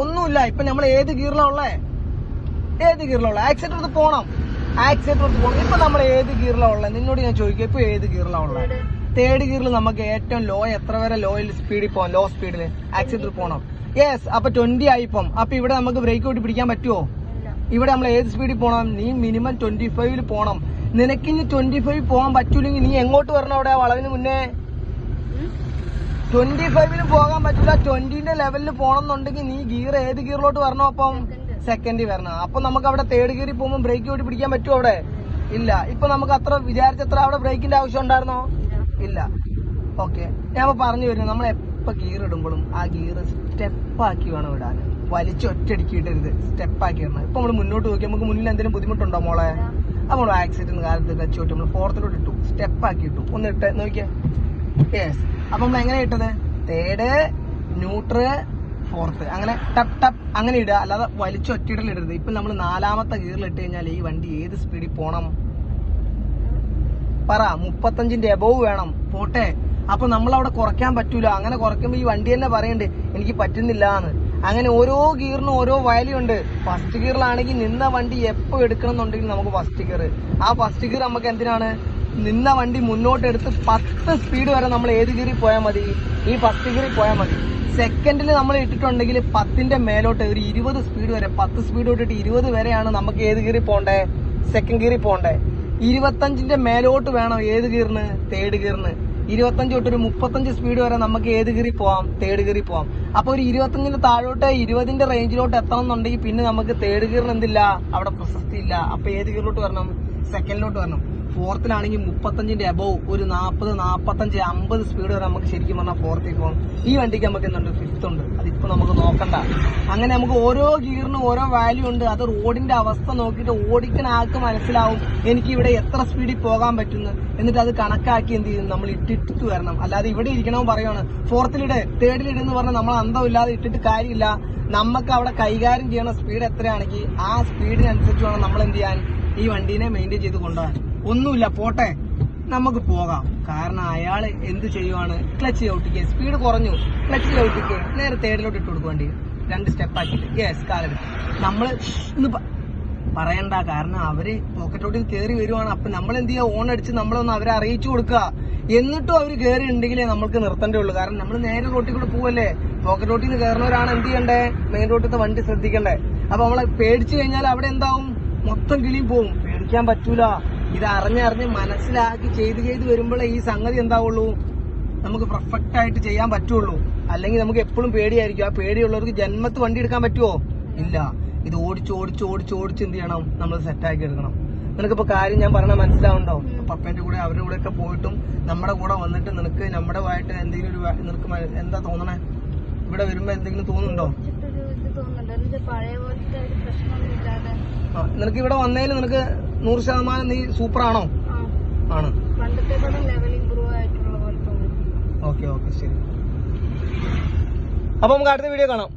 ഒന്നുമില്ല. ഇപ്പൊ നമ്മൾ ഏത് ഗിയറിലാ ഉള്ളേ? ആക്സിലേറ്റർ എടുത്ത് പോണം. ഇപ്പൊ നമ്മൾ ഏത് ഗിയറിലാ ഉള്ളത്? നിന്നോട് ഞാൻ ചോദിക്കുക, ഇപ്പൊ ഏത് ഗിയറിലാ ഉള്ളത്? തേർഡ് ഗിയറിൽ നമുക്ക് ഏറ്റവും ലോ എത്ര വരെ ലോയിൽ സ്പീഡിൽ പോകാം? ലോ സ്പീഡിൽ ആക്സിലേറ്റർ പോകണം. യെസ്. അപ്പൊ 20 ആയിപ്പം. അപ്പൊ ഇവിടെ നമുക്ക് ബ്രേക്ക് ഔട്ട് പിടിക്കാൻ പറ്റുമോ? ഇവിടെ നമ്മൾ ഏത് സ്പീഡിൽ പോകണം? നീ മിനിമം 25 പോകണം. നിനക്കിനി 25 പോകാൻ പറ്റൂലെങ്കിൽ നീ എങ്ങോട്ട് വരണം? അവിടെ വളവിന് മുന്നേ 25 പോകാൻ പറ്റില്ല. 20ന്റെ ലെവലിൽ പോകണം എന്നുണ്ടെങ്കിൽ നീ ഗിയർ ഏത് ഗിയറിലോട്ട് വരണം? അപ്പം സെക്കൻഡിൽ വരണം. അപ്പൊ നമുക്ക് അവിടെ തേർഡ് ഗിയറിൽ പോകുമ്പോൾ ബ്രേക്ക് ഔട്ട് പിടിക്കാൻ പറ്റുമോ? അവിടെ ഇല്ല. ഇപ്പൊ നമുക്ക് അത്ര വിചാരിച്ചത്ര അവിടെ ബ്രേക്കിന്റെ ആവശ്യം ഉണ്ടായിരുന്നോ? ഇല്ല. ഓക്കെ, ഞാൻ പറഞ്ഞു വരുന്നത്, നമ്മൾ എപ്പോ ഗിയർ ഇടുമ്പോഴും ആ ഗിയർ സ്റ്റെപ്പാക്കി വേണം ഇടാൻ. വലിച്ച് ഒറ്റയടിക്ക് ഇടരുത്, സ്റ്റെപ്പാക്കി ഇടണം. ഇപ്പൊ നമ്മൾ മുന്നോട്ട് നോക്കി നമുക്ക് മുന്നിൽ എന്തെങ്കിലും ബുദ്ധിമുട്ടുണ്ടോ മോളെ? നമ്മൾ ആക്സിഡന്റ് കാലത്ത് ടച്ച് തൊട്ട് നമ്മൾ ഫോർത്തിലോട്ട് ഇട്ടു, സ്റ്റെപ്പാക്കി ഇട്ടു. ഒന്ന് ഇട്ട് നോക്കിയേ. യെസ്. അപ്പൊ നമ്മൾ എങ്ങനെ ഇട്ടത്? തേർഡ്, ന്യൂട്രൽ, ഫോർത്ത്, അങ്ങനെ ടപ്പ് ടപ്പ് അങ്ങനെ ഇടുക. അല്ലാതെ വലിച്ച് ഒറ്റയിടൽ ഇടരുത്. ഇപ്പൊ നമ്മൾ 4ാമത്തെ ഗിയറിൽ ഇട്ട് കഴിഞ്ഞാൽ ഈ വണ്ടി ഏത് സ്പീഡിൽ പോണം? പറ. 35ന്റെ എബോവ് വേണം. പോട്ടെ. അപ്പൊ നമ്മൾ അവിടെ കുറയ്ക്കാൻ പറ്റൂല. അങ്ങനെ കുറയ്ക്കുമ്പോ ഈ വണ്ടി തന്നെ പറയണ്ട് എനിക്ക് പറ്റുന്നില്ല എന്ന്. അങ്ങനെ ഓരോ ഗിയറിനും ഓരോ വാല്യൂ ഉണ്ട്. ഫസ്റ്റ് ഗിയറിലാണെങ്കിൽ നിന്ന വണ്ടി എപ്പോ എടുക്കണം എന്നുണ്ടെങ്കിൽ നമുക്ക് ഫസ്റ്റ് ഗിയർ. ആ ഫസ്റ്റ് ഗിയർ നമുക്ക് എന്തിനാണ്? നിന്ന വണ്ടി മുന്നോട്ട് എടുത്ത് 10 സ്പീഡ് വരെ നമ്മൾ ഏത് ഗിയറിൽ പോയാൽ മതി? ഈ ഫസ്റ്റ് ഗിയറിൽ പോയാൽ മതി. സെക്കൻഡിൽ നമ്മൾ ഇട്ടിട്ടുണ്ടെങ്കിൽ 10ന്റെ മേലോട്ട് ഒരു 20 സ്പീഡ് വരെ, 10 സ്പീഡ് തൊട്ടിട്ട് 20 വരെയാണ് നമുക്ക് ഏത് ഗിയറിൽ പോകണ്ടേ? സെക്കൻഡ് ഗിയറിൽ പോകണ്ടേ. 25ന്റെ മേലോട്ട് വേണം ഏത് ഗിയറിന്? തേർഡ് ഗിയറിന്. 25 തൊട്ട് ഒരു 35 സ്പീഡ് വരെ നമുക്ക് ഏത് ഗിയറിൽ പോവാം? തേർഡ് ഗിയറിൽ പോവാം. അപ്പൊ ഒരു 25ന്റെ താഴോട്ട് 20ന്റെ റേഞ്ചിലോട്ട് എത്തണം എന്നുണ്ടെങ്കിൽ പിന്നെ നമുക്ക് തേർഡ് ഗിയറിന് എന്തില്ല? അവിടെ പ്രസക്തി ഇല്ല. അപ്പൊ ഏത് ഗിയറിലോട്ട് വരണം? സെക്കൻഡിലോട്ട് വരണം. ഫോർത്തിലാണെങ്കിൽ 35ന്റെ അബോവ് ഒരു 40, 45, 50 സ്പീഡ് വരെ നമുക്ക് ശരിക്കും പറഞ്ഞാൽ ഫോർത്തിൽ പോകാം. ഈ വണ്ടിക്ക് നമുക്ക് എന്തുണ്ട്? ഫിഫ്ത്ത് ഉണ്ട്. അതിപ്പോ നമുക്ക് നോക്കണ്ട. അങ്ങനെ നമുക്ക് ഓരോ ഗിയറിനും ഓരോ വാല്യൂ ഉണ്ട്. അത് റോഡിന്റെ അവസ്ഥ നോക്കിയിട്ട് ഓടിക്കുന്ന ആൾക്ക് മനസ്സിലാവും എനിക്ക് ഇവിടെ എത്ര സ്പീഡിൽ പോകാൻ പറ്റുന്നു. എന്നിട്ട് അത് കണക്കാക്കി എന്ത് ചെയ്യും? നമ്മൾ ഇട്ടിട്ട് വരണം. അല്ലാതെ ഇവിടെ ഇരിക്കണമെന്ന് പറയുകയാണ് ഫോർത്തിലിട് തേർഡിലിടെന്ന് പറഞ്ഞാൽ നമ്മൾ അന്തമില്ലാതെ ഇട്ടിട്ട് കാര്യമില്ല. നമുക്ക് അവിടെ കൈകാര്യം ചെയ്യണ സ്പീഡ് എത്രയാണെങ്കിൽ ആ സ്പീഡിനനുസരിച്ച് വേണം നമ്മൾ എന്ത് ചെയ്യാൻ? ഈ വണ്ടീനെ മെയിൻറ്റെയിൻ ചെയ്ത് കൊണ്ടുപോകാൻ. ഒന്നുമില്ല, പോട്ടെ, നമുക്ക് പോകാം. കാരണം അയാൾ എന്ത് ചെയ്യുവാണ്? ക്ലച്ച് ചവിട്ടിക്കുക, സ്പീഡ് കുറഞ്ഞു, ക്ലച്ച് ചവിട്ടിക്കുക, നേരെ തേർഡിലോട്ട് ഇട്ട് കൊടുക്കുക. വണ്ടി 2 സ്റ്റെപ്പ് ആക്കിയിട്ട് യെസ് കാലെടുത്ത് നമ്മൾ ഇന്ന് പറയണ്ട. കാരണം അവര് പോക്കറ്റോട്ടിൽ കയറി വരുവാണ്. അപ്പൊ നമ്മൾ എന്ത് ചെയ്യുക? ഓൺ അടിച്ച് നമ്മളൊന്ന് അവരെ അറിയിച്ചു കൊടുക്കുക. എന്നിട്ടും അവർ കയറി ഉണ്ടെങ്കിലേ നമുക്ക് നിർത്തേണ്ടേ ഉള്ളൂ. കാരണം നമ്മൾ നേരെ റോട്ടിൽ കൂടെ പോവല്ലേ. പോക്കറ്റ് റോട്ടിൽ നിന്ന് കയറുന്നവരാണ് എന്ത് ചെയ്യണ്ടേ? മെയിൻ റോട്ടിലത്തെ വണ്ടി ശ്രദ്ധിക്കണ്ടേ. അപ്പൊ നമ്മളെ പേടിച്ചു കഴിഞ്ഞാൽ അവിടെ എന്താവും? മൊത്തം കിളിയും പോവും. പേടിക്കാൻ പറ്റൂല. ഇത് അറിഞ്ഞറിഞ്ഞ് മനസ്സിലാക്കി ചെയ്ത് വരുമ്പോഴേ ഈ സംഗതി എന്താവുള്ളൂ? നമുക്ക് പെർഫെക്റ്റ് ആയിട്ട് ചെയ്യാൻ പറ്റുള്ളൂ. അല്ലെങ്കിൽ നമുക്ക് എപ്പോഴും പേടിയായിരിക്കും. ആ പേടിയുള്ളവർക്ക് ജന്മത്ത് വണ്ടി എടുക്കാൻ പറ്റുമോ? ഇല്ല. ഇത് ഓടിച്ച് എന്ത് ചെയ്യണം? നമ്മൾ സെറ്റാക്കി എടുക്കണം. നിനക്കിപ്പോ കാര്യം ഞാൻ പറഞ്ഞാൽ മനസ്സിലാവുണ്ടോ? പപ്പേന്റെ കൂടെ അവരുടെ കൂടെ ഒക്കെ പോയിട്ടും നമ്മുടെ കൂടെ വന്നിട്ട് നിനക്ക് നമ്മുടെ ആയിട്ട് എന്തെങ്കിലും നിനക്ക് എന്താ തോന്നണേ? ഇവിടെ വരുമ്പോ എന്തെങ്കിലും തോന്നുന്നുണ്ടോ? നിനക്ക് ഇവിടെ വന്നതിൽ നിനക്ക് 100% നീ സൂപ്പറാണോ? ആണ്. ഓക്കെ ശരി. അപ്പൊ നമുക്ക് അടുത്ത വീഡിയോ കാണാം.